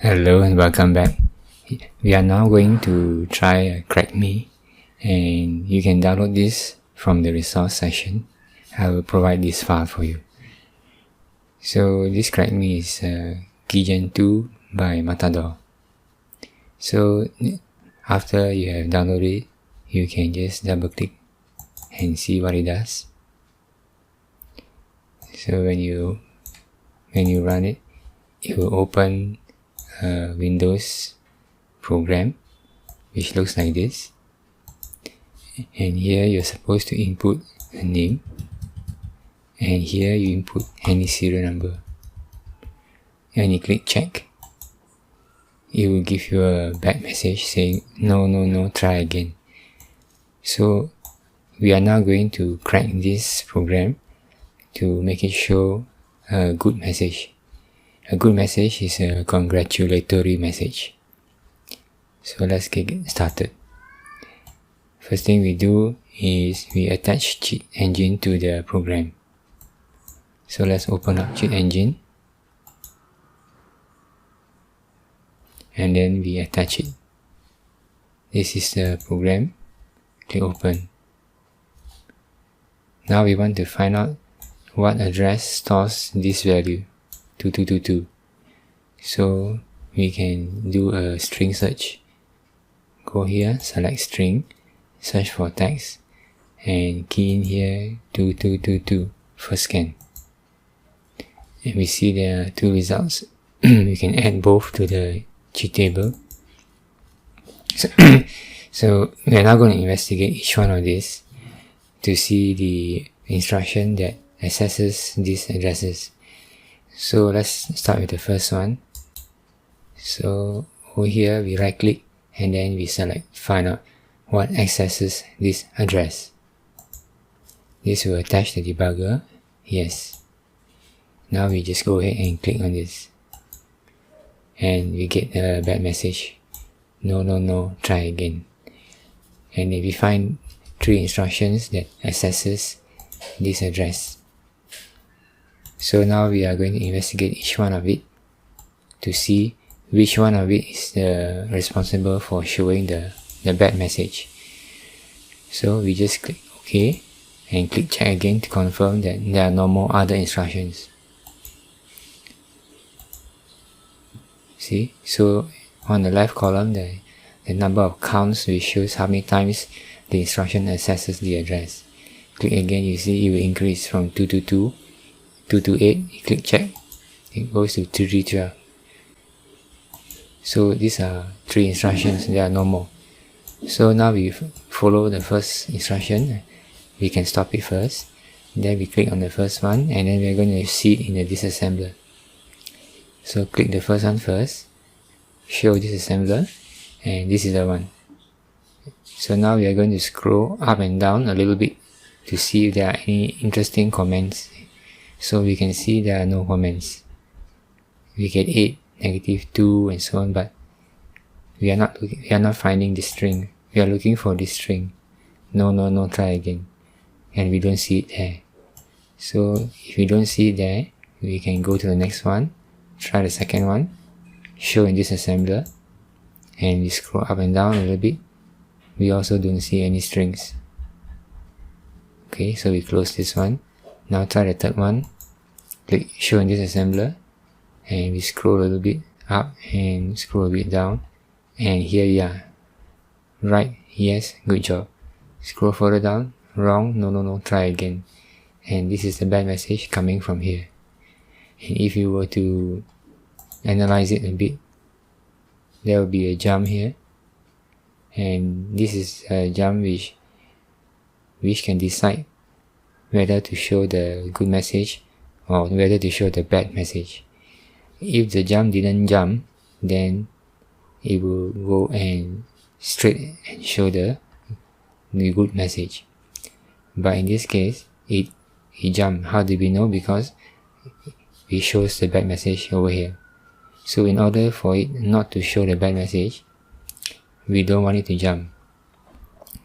Hello and welcome back. We are now going to try CrackMe, and you can download this from the resource section. I will provide this file for you. So this CrackMe is Keygen 2 by Matador. So after you have downloaded it, you can just double click and see what it does. So when you run it, it will open a Windows program which looks like this, and here you're supposed to input a name, and here you input any serial number, and you click check. It will give you a bad message saying no, try again. So we are now going to crack this program to make it show a good message. A good message is a congratulatory message. So let's get started. First thing we do is we attach cheat engine to the program. So let's open up cheat engine, and then we attach it. This is the program. Click open. Now we want to find out what address stores this value, 2222. So we can do a string search. Go here, select string, search for text, and key in here 2222 for scan. And we see there are two results. We can add both to the cheat table. So we are now going to investigate each one of these to see the instruction that accesses these addresses. So let's start with the first one. So over here we right click and then we select find out what accesses this address. This will attach the debugger. Yes. Now we just go ahead and click on this, and we get a bad message. No, try again. And if we find 3 instructions that accesses this address. So now we are going to investigate each one of it to see which one of it is responsible for showing the bad message. So we just click OK and click check again to confirm that there are no more other instructions. See, so on the left column the number of counts which shows how many times the instruction accesses the address. Click again, you see it will increase from 222, 228, you click check, it goes to 312. So these are 3 instructions, there are no more. So now we follow the first instruction. We can stop it first, then we click on the first one, and then we're going to see it in the disassembler. So click the first one first, show disassembler, and this is the one. So now we are going to scroll up and down a little bit to see if there are any interesting comments. So we can see there are no comments. We get 8, -2, and so on, but we are not finding this string. We are looking for this string. No, try again, and we don't see it there. So if we don't see it there, we can go to the next one, try the second one, show in disassembler, and we scroll up and down a little bit. We also don't see any strings. Okay, so we close this one. Now try the third one, click show in disassembler, and we scroll a little bit up and scroll a bit down, and here we are. Right, yes, good job. Scroll further down, wrong, no, try again. And this is the bad message coming from here. And if you were to analyze it a bit, there will be a jump here, and this is a jump which can decide whether to show the good message or whether to show the bad message. If the jump didn't jump, then it will go and straight and show the good message. But in this case, it jumped. How do we know? Because it shows the bad message over here. So in order for it not to show the bad message, we don't want it to jump.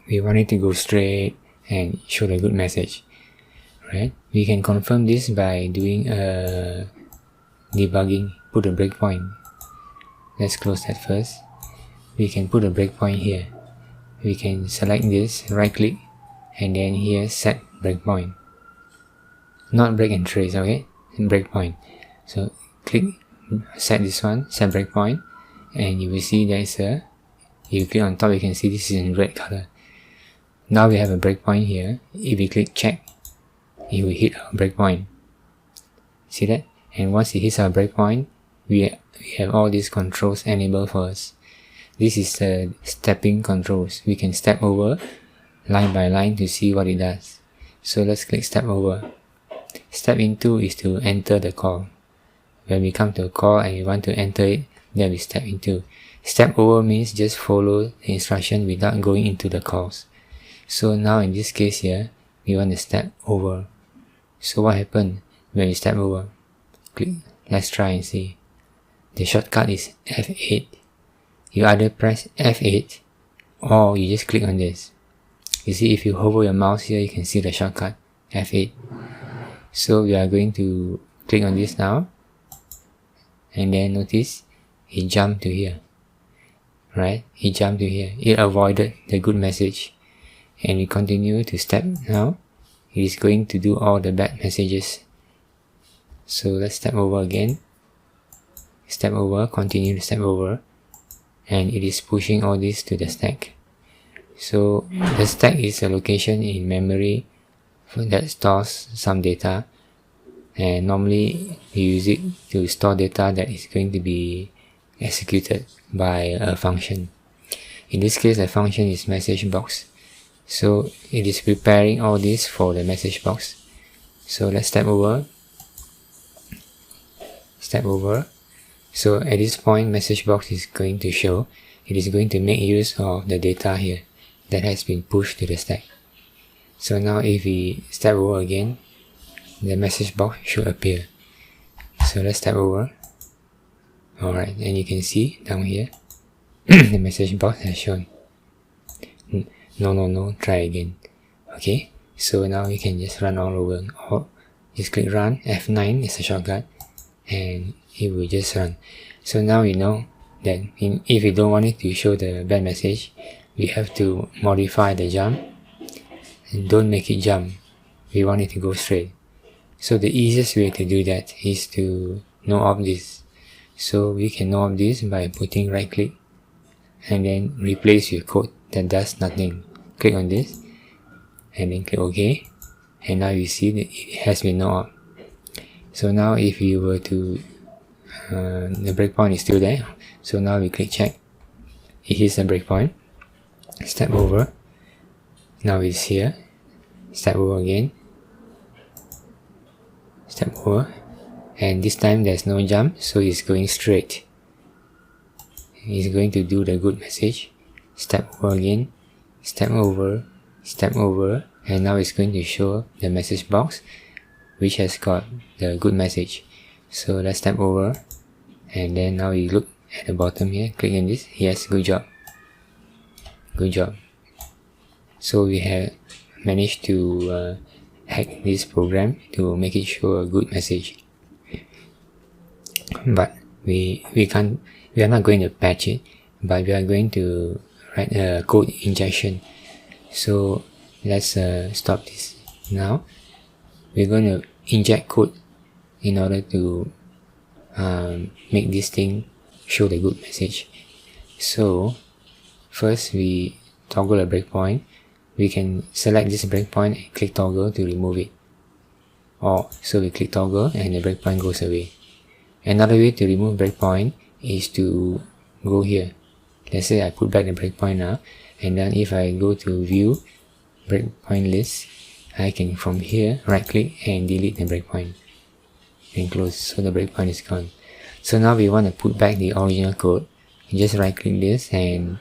We want it to go straight and show the good message. Right? We can confirm this by doing debugging, put a breakpoint. let's close that first. We can put a breakpoint here. We can select this, right click, and then here set breakpoint. Not break and trace, okay? Breakpoint. So click, set this one, set breakpoint, and you will see there is a, if you click on top, you can see this is in red color. Now we have a breakpoint here. If we click check, it will hit our breakpoint. See that? And once it hits our breakpoint, we have all these controls enabled for us. This is the stepping controls. We can step over line by line to see what it does. So let's click step over. Step into is to enter the call. When we come to a call and we want to enter it, then we step into. Step over means just follow the instruction without going into the calls. So now in this case here, we want to step over. So what happened when we step over? Click. Let's try and see. The shortcut is F8. You either press F8 or you just click on this. You see, if you hover your mouse here, you can see the shortcut F8. So we are going to click on this now, and then notice it jumped to here, right? It jumped to here. It avoided the good message, and we continue to step now. It is going to do all the bad messages. So let's step over again. Step over, continue to step over, and it is pushing all this to the stack. So the stack is a location in memory that stores some data, and normally you use it to store data that is going to be executed by a function. In this case, the function is message box. So it is preparing all this for the message box. So let's step over. Step over. So at this point, message box is going to show. It is going to make use of the data here that has been pushed to the stack. So now if we step over again, the message box should appear. So let's step over. Alright, and you can see down here, the message box has shown. No, try again. Okay, so now you can just run all over. Or just click run, F9 is a shortcut, and it will just run. So now we know that if we don't want it to show the bad message, we have to modify the jump, and don't make it jump. We want it to go straight. So the easiest way to do that is to no-op this. So we can no-op this by putting right click and then replace with code that does nothing. Click on this and then click OK, and now you see that it has been no-op. So now if you were to the breakpoint is still there. So now we click check. It hits the breakpoint. Step over. Now it's here. Step over again. Step over. And this time there's no jump, so it's going straight. It's going to do the good message. Step over again. Step over. Step over. And now it's going to show the message box, which has got the good message. So let's step over. And then now you look at the bottom here, click on this. Yes, good job. Good job. So we have managed to hack this program to make it show a good message. But we are not going to patch it, but we are going to write a code injection. So let's stop this now. We're going to inject code in order to make this thing show the good message. So first we toggle a breakpoint. We can select this breakpoint and click toggle to remove it. Or so we click toggle and the breakpoint goes away. Another way to remove breakpoint is to go here. Let's say I put back the breakpoint now, and then if I go to view breakpoint list, I can from here right click and delete the breakpoint and close, so the breakpoint is gone. So now we want to put back the original code. You just right click this and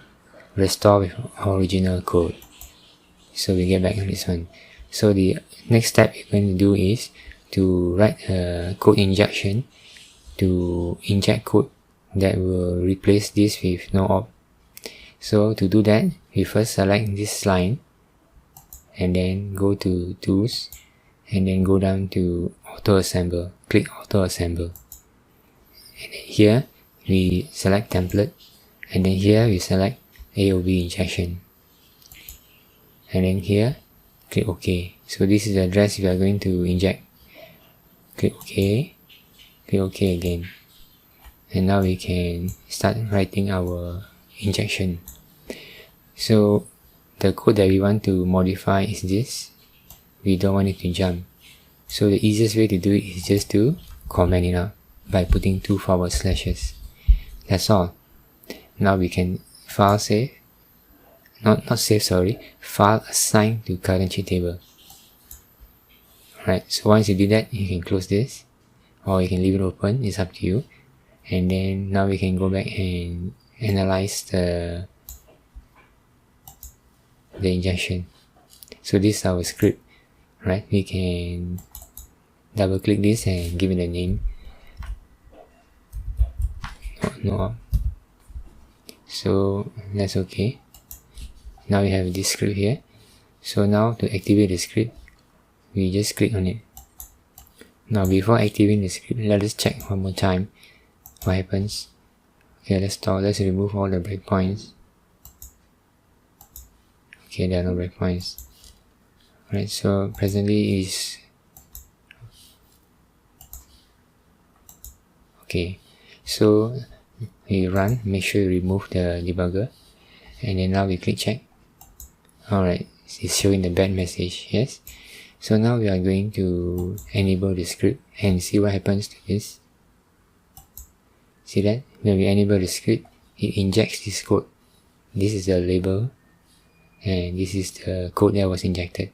restore with original code. So we get back on this one. So the next step you're going to do is to write a code injection to inject code that will replace this with no-op. So to do that, we first select this line and then go to tools and then go down to auto assemble. Click auto assemble. And then here we select template, and then here we select AOB injection, and then here click OK. So this is the address we are going to inject. Click OK, click OK again, and now we can start writing our injection. So the code that we want to modify is this. We don't want it to jump. So the easiest way to do it is just to comment it out by putting 2 forward slashes. That's all. Now we can file save. Not save, sorry. File assign to current cheat table. Alright, so once you do that, you can close this, or you can leave it open, it's up to you. And then now we can go back and analyze the injection. So this is our script, right? We can double click this and give it a name. No. So that's okay. Now we have this script here. So now to activate the script, we just click on it. Now before activating the script, let us check one more time what happens. Okay, let's remove all the breakpoints. Okay, there are no breakpoints. Alright, so presently is okay. So we run, make sure you remove the debugger, and then now we click check. Alright, it's showing the bad message, yes. So now we are going to enable the script and see what happens to this. See that? When we enable the script, it injects this code. This is the label, and this is the code that was injected.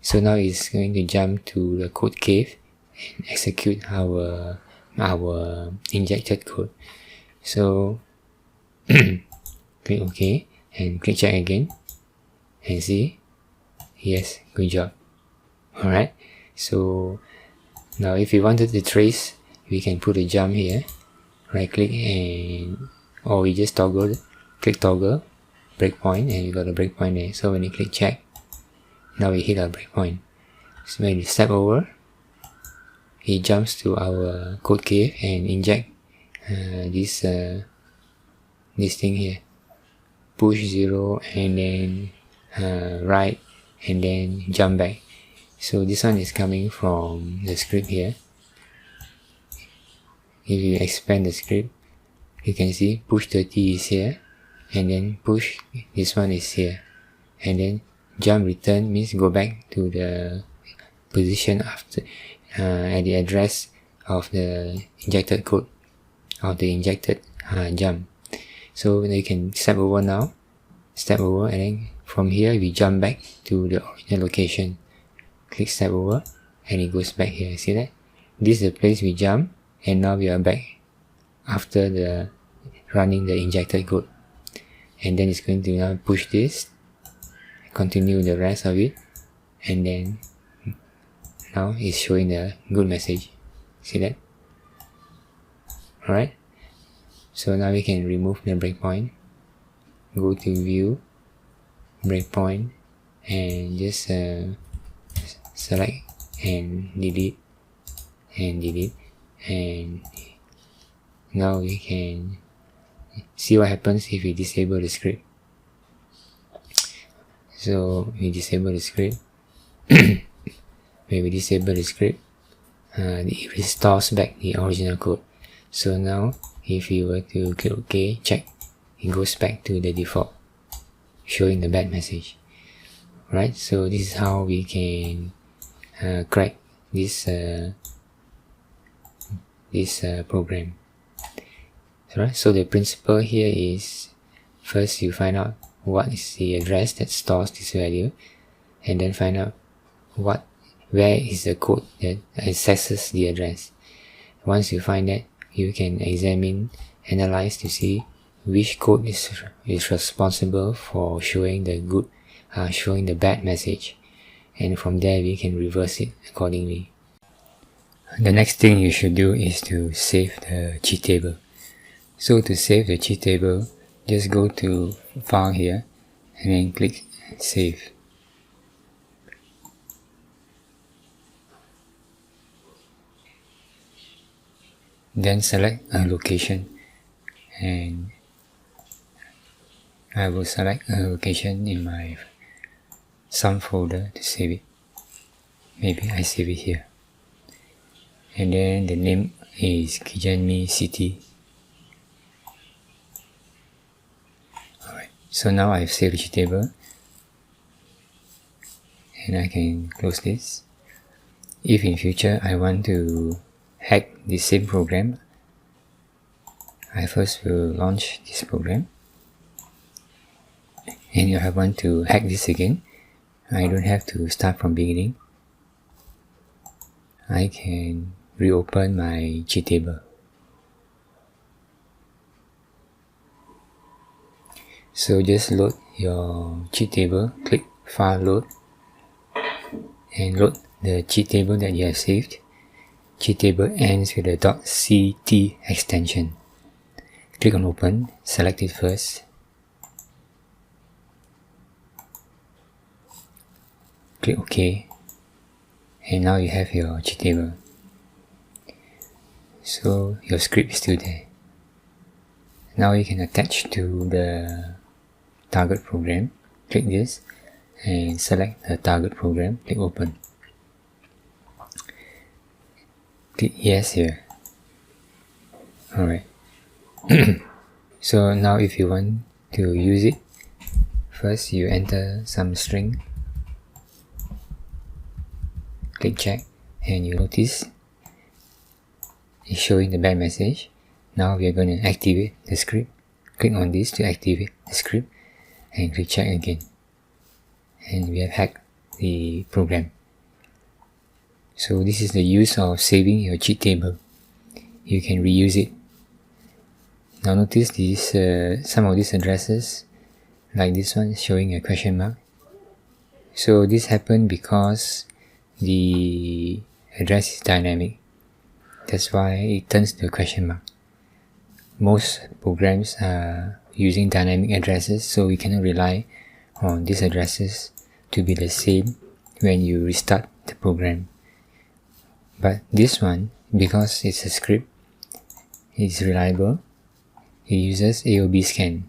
So now it's going to jump to the code cave and execute our injected code. So click OK and click check again and see. Yes, good job. Alright, so now if we wanted to trace, we can put a jump here, right click, and or we just click toggle breakpoint, and we got a breakpoint there. So when you click check, now we hit our breakpoint. So when you step over, it jumps to our code cave and inject this thing here, push 0 and then right and then jump back. So this one is coming from the script here. If you expand the script, you can see push 30 is here, and then push, this one is here, and then jump return means go back to the position after at the address of the injected code, of the injected jump. So you can step over now, and then from here we jump back to the original location. Click step over and it goes back here. See that? This is the place we jump, and now we are back after the running the injected code. And then it's going to now push this, continue the rest of it, and then now it's showing the good message. See that? Alright, so now we can remove the breakpoint, go to view, breakpoint, and just select and delete, and now we can see what happens if we disable the script. So we disable the script. When we disable the script, it restores back the original code. So now if you were to click OK, check, it goes back to the default, showing the bad message. Right, so this is how we can crack this program. Right, so the principle here is, first you find out what is the address that stores this value, and then find out where is the code that accesses the address. Once you find that, you can analyze to see which code is responsible for showing the bad message, and from there we can reverse it accordingly. The next thing you should do is to save the cheat table. So to save the cheat table, just go to File here and then click Save. Then select a location. and I will select a location in my some folder to save it. Maybe I save it here, and then the name is Me City. Alright, so now I've saved the table, and I can close this. If in future I want to hack the same program, I first will launch this program, and if I want to hack this again, I don't have to start from beginning. I can reopen my cheat table. So just load your cheat table, click File Load, and load the cheat table that you have saved. Cheat table ends with a .ct extension. Click on Open, select it first. Click OK, and now you have your cheat table. So your script is still there. Now you can attach to the target program. Click this and select the target program. Click Open. Click Yes here. Alright. So now if you want to use it, first you enter some string. Click Check, and you notice it's showing the bad message. Now we are going to activate the script. Click on this to activate the script, and click Check again. And we have hacked the program. So this is the use of saving your cheat table. You can reuse it. Now notice these some of these addresses, like this one showing a question mark. So this happened because the address is dynamic. That's why it turns to a question mark. Most programs are using dynamic addresses, so we cannot rely on these addresses to be the same when you restart the program. But this one, because it's a script, it's reliable. It uses AOB scan.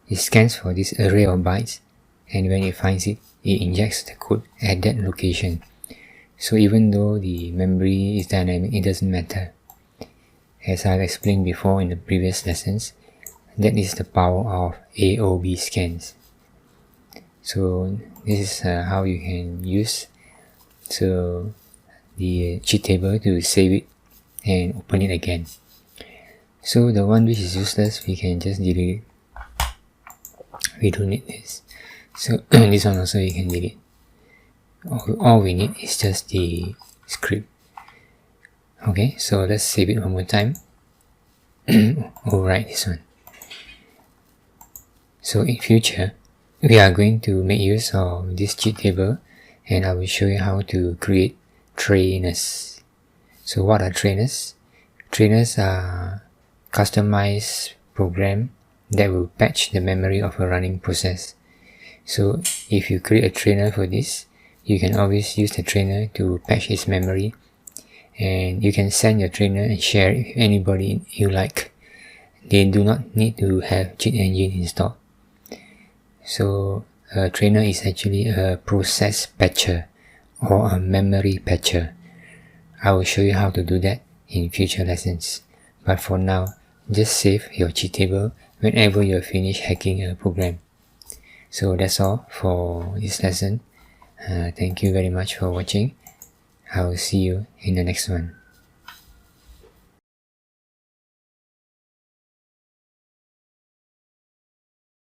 It scans for this array of bytes, and when it finds it, it injects the code at that location. So even though the memory is dynamic, it doesn't matter. As I've explained before in the previous lessons, that is the power of AOB scans. So this is how you can use the cheat table to save it and open it again. So the one which is useless, we can just delete it. We don't need this. So this one also you can delete. All we need is just the script. Okay, so let's save it one more time. Overwrite this one. So in future, we are going to make use of this cheat table, and I will show you how to create trainers. So what are trainers? Trainers are customized program that will patch the memory of a running process. So if you create a trainer for this, you can always use the trainer to patch its memory, and you can send your trainer and share it with anybody you like. They do not need to have cheat engine installed. So a trainer is actually a process patcher or a memory patcher. I will show you how to do that in future lessons. But for now, just save your cheat table whenever you're finished hacking a program. So that's all for this lesson. Thank you very much for watching. I will see you in the next one.